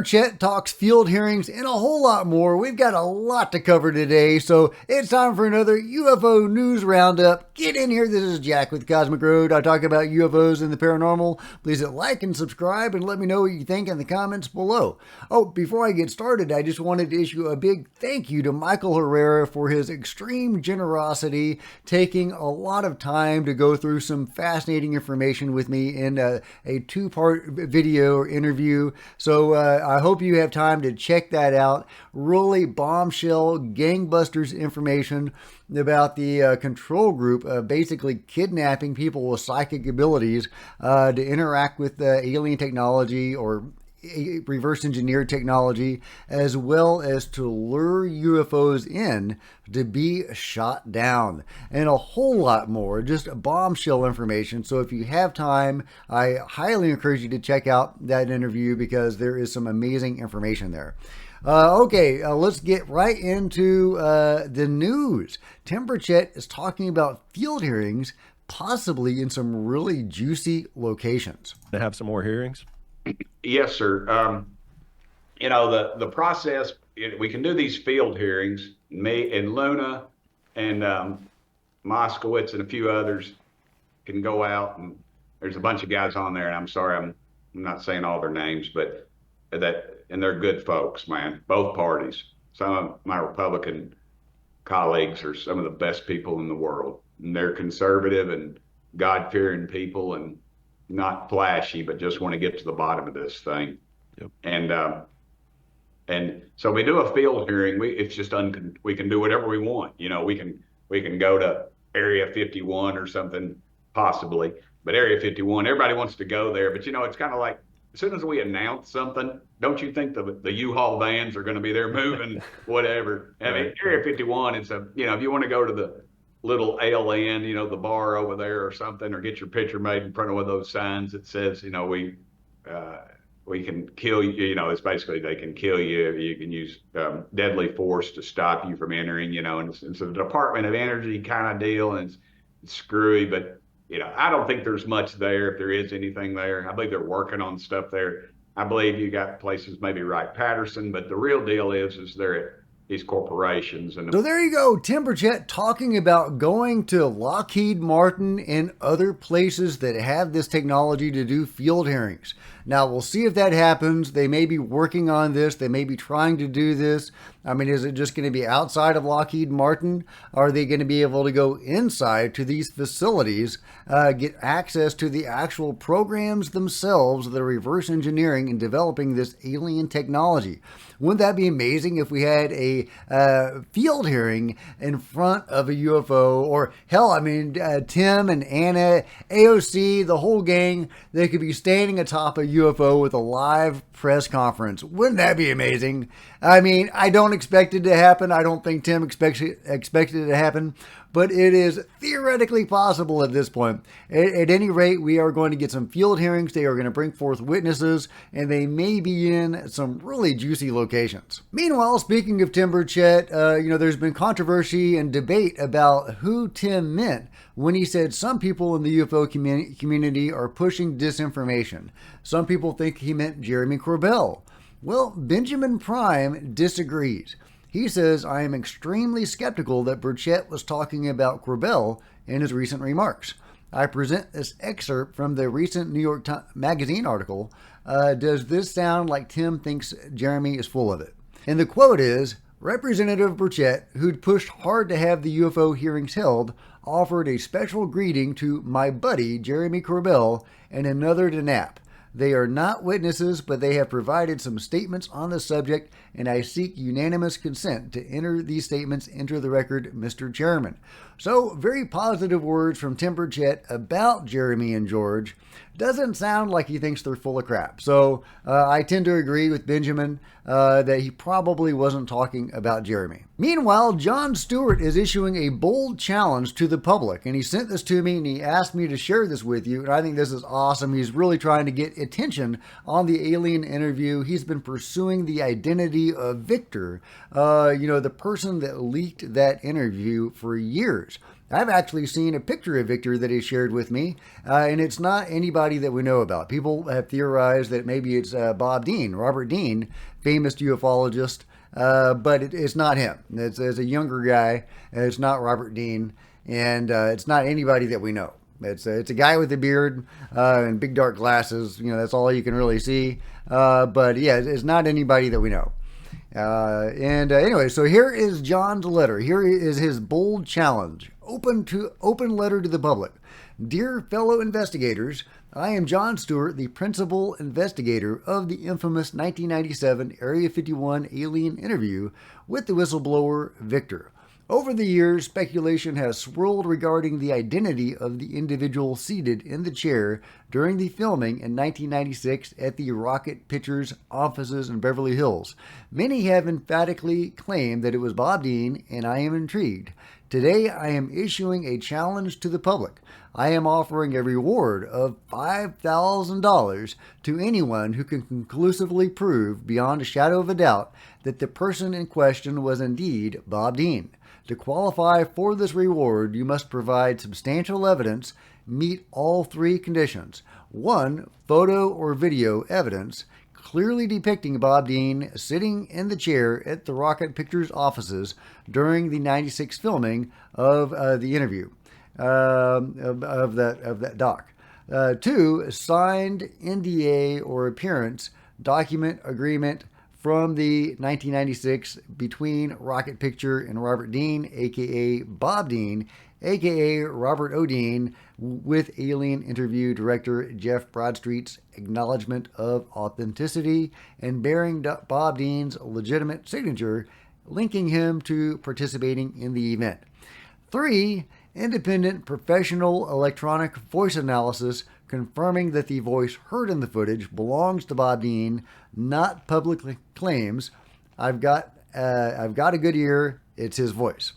Timberchet talks field hearings and a whole lot more. We've got a lot to cover today, so it's time for another UFO News Roundup. Get in here. This is Jack with Cosmic Road. I talk about UFOs and the paranormal. Please hit like and subscribe and let me know what you think in the comments below. Oh, before I get started, I just wanted to issue a big thank you to Michael Herrera for his extreme generosity, taking a lot of time to go through some fascinating information with me in a two-part video or interview. So I hope you have time to check that out. Really bombshell, gangbusters information about the control group basically kidnapping people with psychic abilities to interact with alien technology or reverse engineered technology, as well as to lure UFOs in to be shot down, and a whole lot more, just bombshell information. So if you have time, I highly encourage you to check out that interview because there is some amazing information there. Okay, let's get right into the news. Timberchet is talking about field hearings, possibly in some really juicy locations. To have some more hearings? Yes, sir. The process, we can do these field hearings, me and Luna and Moskowitz and a few others can go out, and there's a bunch of guys on there, and I'm sorry, I'm not saying all their names, but and they're good folks, man, both parties. Some of my Republican colleagues are some of the best people in the world, and they're conservative and God-fearing people and not flashy, but just want to get to the bottom of this thing. Yep. And so we do a field hearing. It's just we can do whatever we want. We can go to Area 51 or something possibly, but Area 51, everybody wants to go there. But it's kind of like, as soon as we announce something, don't you think the U-Haul vans are going to be there moving, whatever? I mean, Area 51, it's if you want to go to the little ALN, the bar over there or something, or get your picture made in front of one of those signs that says, we can kill you. It's basically they can kill you. You can use deadly force to stop you from entering. And it's a Department of Energy kind of deal, and it's screwy. But I don't think there's much there, if there is anything there. I believe they're working on stuff there. I believe you got places maybe Wright-Patterson, but the real deal is they're at these corporations. So there you go, Timberchet talking about going to Lockheed Martin and other places that have this technology to do field hearings. Now, we'll see if that happens. They may be working on this. They may be trying to do this. I mean, is it just going to be outside of Lockheed Martin? Are they going to be able to go inside to these facilities, get access to the actual programs themselves that are reverse engineering and developing this alien technology? Wouldn't that be amazing if we had a field hearing in front of a UFO? Or hell, I mean, Tim and Anna, AOC, the whole gang, they could be standing atop a UFO with a live press conference. Wouldn't that be amazing? I mean, I don't expect it to happen. I don't think Tim expected it to happen, but it is theoretically possible at this point. At any rate, we are going to get some field hearings. They are going to bring forth witnesses, and they may be in some really juicy locations. Meanwhile, speaking of Timberchet, there's been controversy and debate about who Tim meant when he said some people in the UFO community are pushing disinformation. Some people think he meant Jeremy Corbell. Well, Benjamin Prime disagrees. He says, I am extremely skeptical that Burchett was talking about Corbell in his recent remarks. I present this excerpt from the recent New York Magazine article. Does this sound like Tim thinks Jeremy is full of it? And the quote is, Representative Burchett, who'd pushed hard to have the UFO hearings held, offered a special greeting to my buddy Jeremy Corbell and another to Knapp. They are not witnesses, but they have provided some statements on the subject, and I seek unanimous consent to enter these statements into the record, Mr. Chairman. So, very positive words from Timberchet about Jeremy and George. Doesn't sound like he thinks they're full of crap. So, I tend to agree with Benjamin that he probably wasn't talking about Jeremy. Meanwhile, Jon Stewart is issuing a bold challenge to the public, and he sent this to me and he asked me to share this with you, and I think this is awesome. He's really trying to get attention on the alien interview. He's been pursuing the identity of Victor, the person that leaked that interview for years. I've actually seen a picture of Victor that he shared with me, and it's not anybody that we know about. People have theorized that maybe it's Bob Dean, Robert Dean, famous ufologist, but it's not him. It's a younger guy. It's not Robert Dean, and it's not anybody that we know. It's a guy with a beard and big dark glasses. That's all you can really see. But yeah, it's not anybody that we know. Anyway, so here is Jon's letter. Here is his bold challenge. Open letter to the public. Dear fellow investigators, I am Jon Stewart, the principal investigator of the infamous 1997 Area 51 alien interview with the whistleblower Victor. Over the years, speculation has swirled regarding the identity of the individual seated in the chair during the filming in 1996 at the Rocket Pictures offices in Beverly Hills. Many have emphatically claimed that it was Bob Dean, and I am intrigued. Today, I am issuing a challenge to the public. I am offering a reward of $5,000 to anyone who can conclusively prove, beyond a shadow of a doubt, that the person in question was indeed Bob Dean. To qualify for this reward, you must provide substantial evidence, meet all three conditions. 1, photo or video evidence clearly depicting Bob Dean sitting in the chair at the Rocket Pictures offices during the 96 filming of the interview of that doc. 2, signed NDA or appearance document agreement from the 1996 between Rocket Picture and Robert Dean, aka Bob Dean, aka Robert O. Dean, with Alien interview director Jeff Broadstreet's acknowledgement of authenticity and bearing Bob Dean's legitimate signature, linking him to participating in the event. 3, independent professional electronic voice analysis confirming that the voice heard in the footage belongs to Bob Dean, not public claims. I've got a good ear. It's his voice.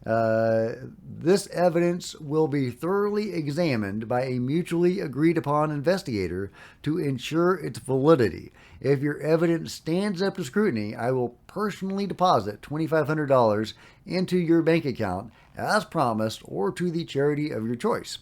This evidence will be thoroughly examined by a mutually agreed upon investigator to ensure its validity. If your evidence stands up to scrutiny, I will personally deposit $2,500 into your bank account as promised or to the charity of your choice.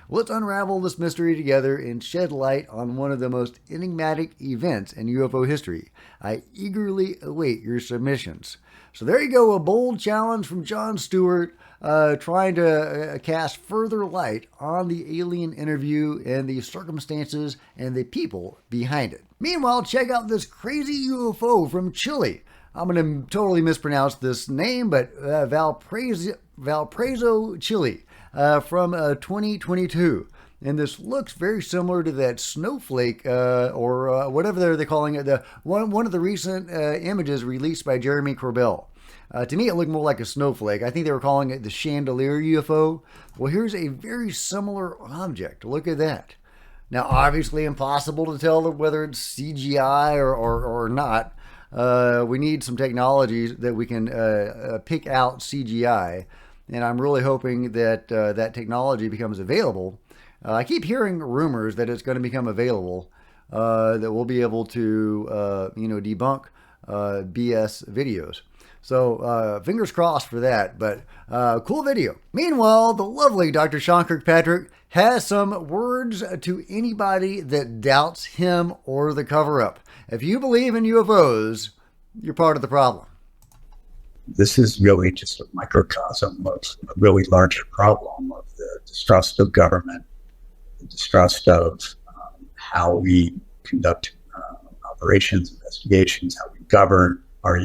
Let's unravel this mystery together and shed light on one of the most enigmatic events in UFO history. I eagerly await your submissions. So there you go, a bold challenge from Jon Stewart, trying to cast further light on the alien interview and the circumstances and the people behind it. Meanwhile, check out this crazy UFO from Chile. I'm going to totally mispronounce this name, but Valparaiso, Chile, from 2022. And this looks very similar to that snowflake, or whatever they're calling it. One of the recent images released by Jeremy Corbell. To me, it looked more like a snowflake. I think they were calling it the chandelier UFO. Well, here's a very similar object. Look at that. Now, obviously impossible to tell whether it's CGI or not. We need some technologies that we can pick out CGI. And I'm really hoping that that technology becomes available. I keep hearing rumors that it's going to become available, that we'll be able to, debunk BS videos. So fingers crossed for that, but cool video. Meanwhile, the lovely Dr. Sean Kirkpatrick has some words to anybody that doubts him or the cover-up. If you believe in UFOs, you're part of the problem. This is really just a microcosm of a really larger problem of the distrust of government, the distrust of how we conduct operations, investigations, how we govern, our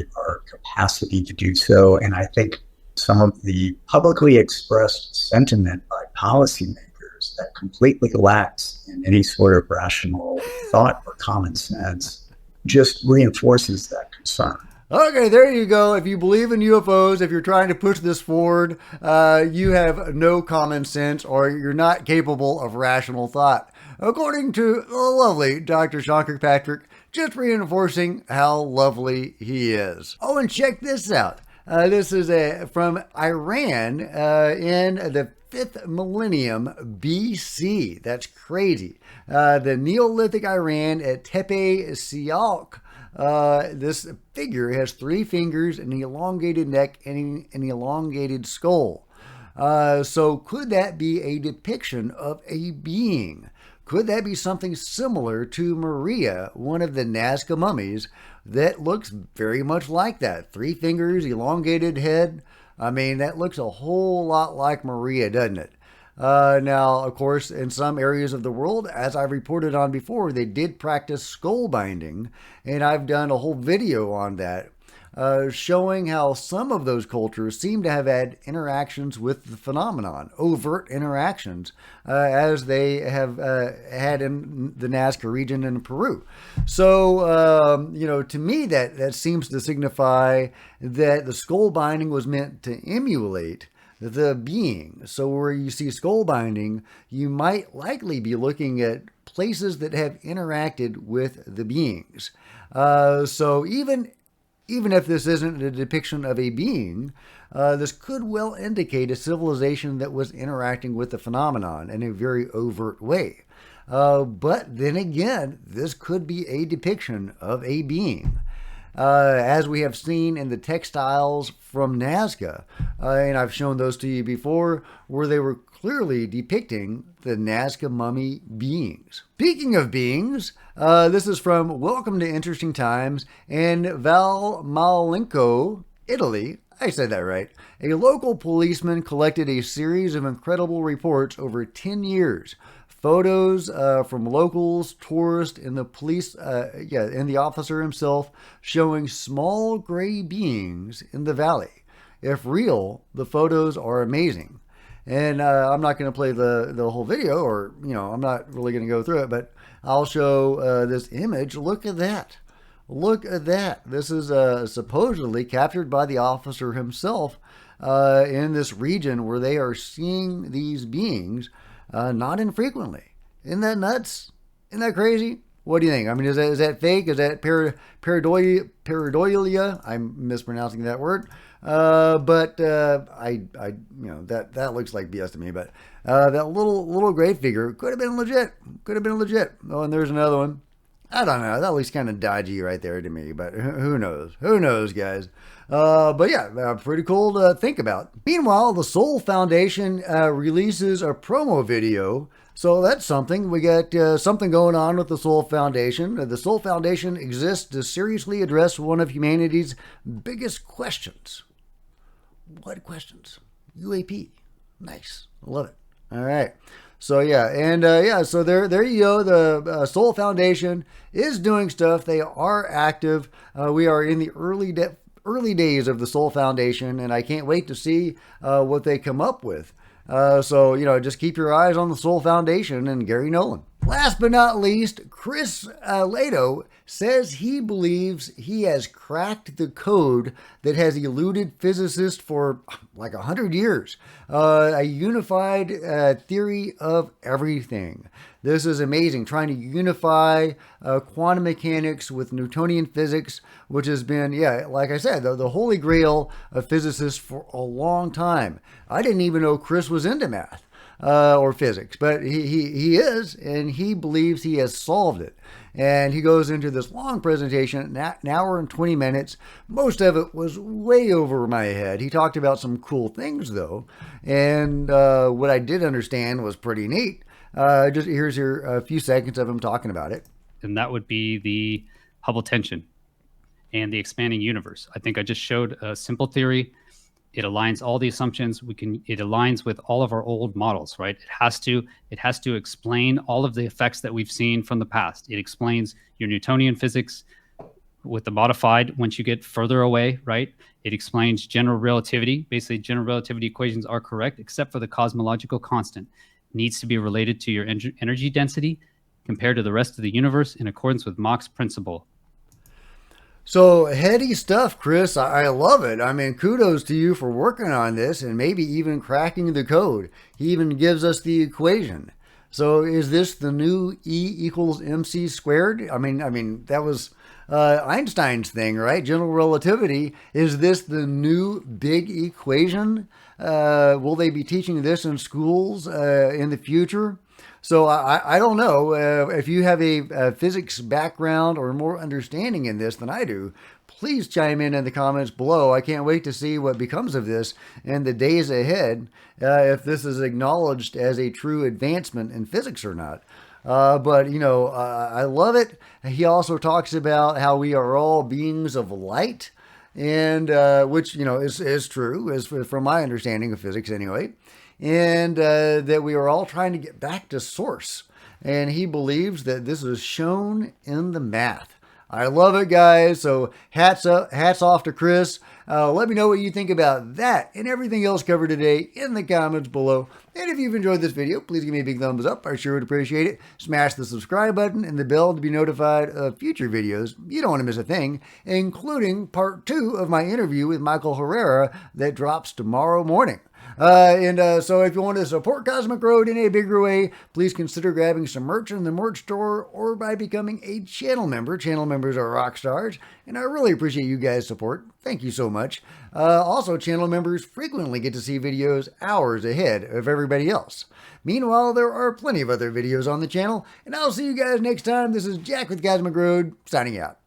capacity to do so. And I think some of the publicly expressed sentiment by policymakers that completely lacks in any sort of rational thought or common sense just reinforces that concern. Okay, there you go. If you believe in UFOs, if you're trying to push this forward, you have no common sense or you're not capable of rational thought. According to the lovely Dr. Sean Kirkpatrick, just reinforcing how lovely he is. Oh, and check this out. This is from Iran in the 5th millennium BC. That's crazy. The Neolithic Iran at Tepe Sialk. This figure has 3 fingers, an elongated neck, and an elongated skull. So could that be a depiction of a being? Could that be something similar to Maria, one of the Nazca mummies that looks very much like that? 3 fingers, elongated head. I mean, that looks a whole lot like Maria, doesn't it? Now, of course, in some areas of the world, as I reported on before, they did practice skull binding, and I've done a whole video on that, showing how some of those cultures seem to have had interactions with the phenomenon, overt interactions, as they have had in the Nazca region in Peru. So, to me, that seems to signify that the skull binding was meant to emulate the being. So where you see skull binding, you might likely be looking at places that have interacted with the beings. So even if this isn't a depiction of a being, this could well indicate a civilization that was interacting with the phenomenon in a very overt way. But then again, this could be a depiction of a being. As we have seen in the textiles from Nazca, and I've shown those to you before, where they were clearly depicting the Nazca mummy beings. Speaking of beings, this is from Welcome to Interesting Times in Valmalenco, Italy. I said that right. A local policeman collected a series of incredible reports over 10 years. Photos from locals, tourists, and the police, and the officer himself showing small gray beings in the valley. If real, the photos are amazing. And I'm not going to play the whole video, or, I'm not really going to go through it, but I'll show this image. Look at that. Look at that. This is supposedly captured by the officer himself in this region where they are seeing these beings not infrequently. Isn't that nuts? Isn't that crazy? What do you think? I mean, is that fake? Is that pareidolia? I'm mispronouncing that word. But that looks like BS to me. But that little gray figure could have been legit. Could have been legit. Oh, and there's another one. I don't know. That looks kind of dodgy right there to me. But who knows? Who knows, guys? But yeah, pretty cool to think about. Meanwhile, the Soul Foundation releases a promo video. So that's something. We got something going on with the Soul Foundation. The Soul Foundation exists to seriously address one of humanity's biggest questions. What questions? UAP. Nice. I love it. All right. So yeah, and so there you go. The Soul Foundation is doing stuff. They are active. We are in the early days of the Soul Foundation, and I can't wait to see what they come up with. So, just keep your eyes on the Soul Foundation and Gary Nolan. Last but not least, Chris Lato says he believes he has cracked the code that has eluded physicists for like 100 years. A unified theory of everything. This is amazing, trying to unify quantum mechanics with Newtonian physics, which has been, like I said, the holy grail of physicists for a long time. I didn't even know Chris was into math or physics, but he is, and he believes he has solved it. And he goes into this long presentation, an hour and 20 minutes. Most of it was way over my head. He talked about some cool things, though, and what I did understand was pretty neat. Here's a few seconds of him talking about it. And that would be the Hubble tension and the expanding universe. I think I just showed a simple theory. It aligns all the assumptions. It aligns with all of our old models, right? It has to explain all of the effects that we've seen from the past. It explains your Newtonian physics with the modified once you get further away, right? It explains general relativity. Basically, general relativity equations are correct, except for the cosmological constant. It needs to be related to your energy density compared to the rest of the universe in accordance with Mach's principle. So heady stuff, Chris. I love it. I mean, kudos to you for working on this and maybe even cracking the code. He even gives us the equation. So is this the new E equals mc squared? I mean that was Einstein's thing, right? General relativity. Is this the new big equation? Will they be teaching this in schools in the future? So I don't know if you have a physics background or more understanding in this than I do. please chime in the comments below. I can't wait to see what becomes of this in the days ahead, if this is acknowledged as a true advancement in physics or not. But, I love it. He also talks about how we are all beings of light, and which, is true, as from my understanding of physics anyway, and that we are all trying to get back to source. And he believes that this is shown in the math. I love it, guys. So hats off to Chris. Let me know what you think about that and everything else covered today in the comments below. And if you've enjoyed this video, please give me a big thumbs up. I sure would appreciate it. Smash the subscribe button and the bell to be notified of future videos. You don't want to miss a thing, including part 2 of my interview with Michael Herrera that drops tomorrow morning. So if you want to support Cosmic Road in a bigger way, please consider grabbing some merch in the merch store or by becoming a channel member. Channel members are rock stars, and I really appreciate you guys' support. Thank you so much. Also, channel members frequently get to see videos hours ahead of everybody else. Meanwhile, there are plenty of other videos on the channel, and I'll see you guys next time. This is Jack with Cosmic Road, signing out.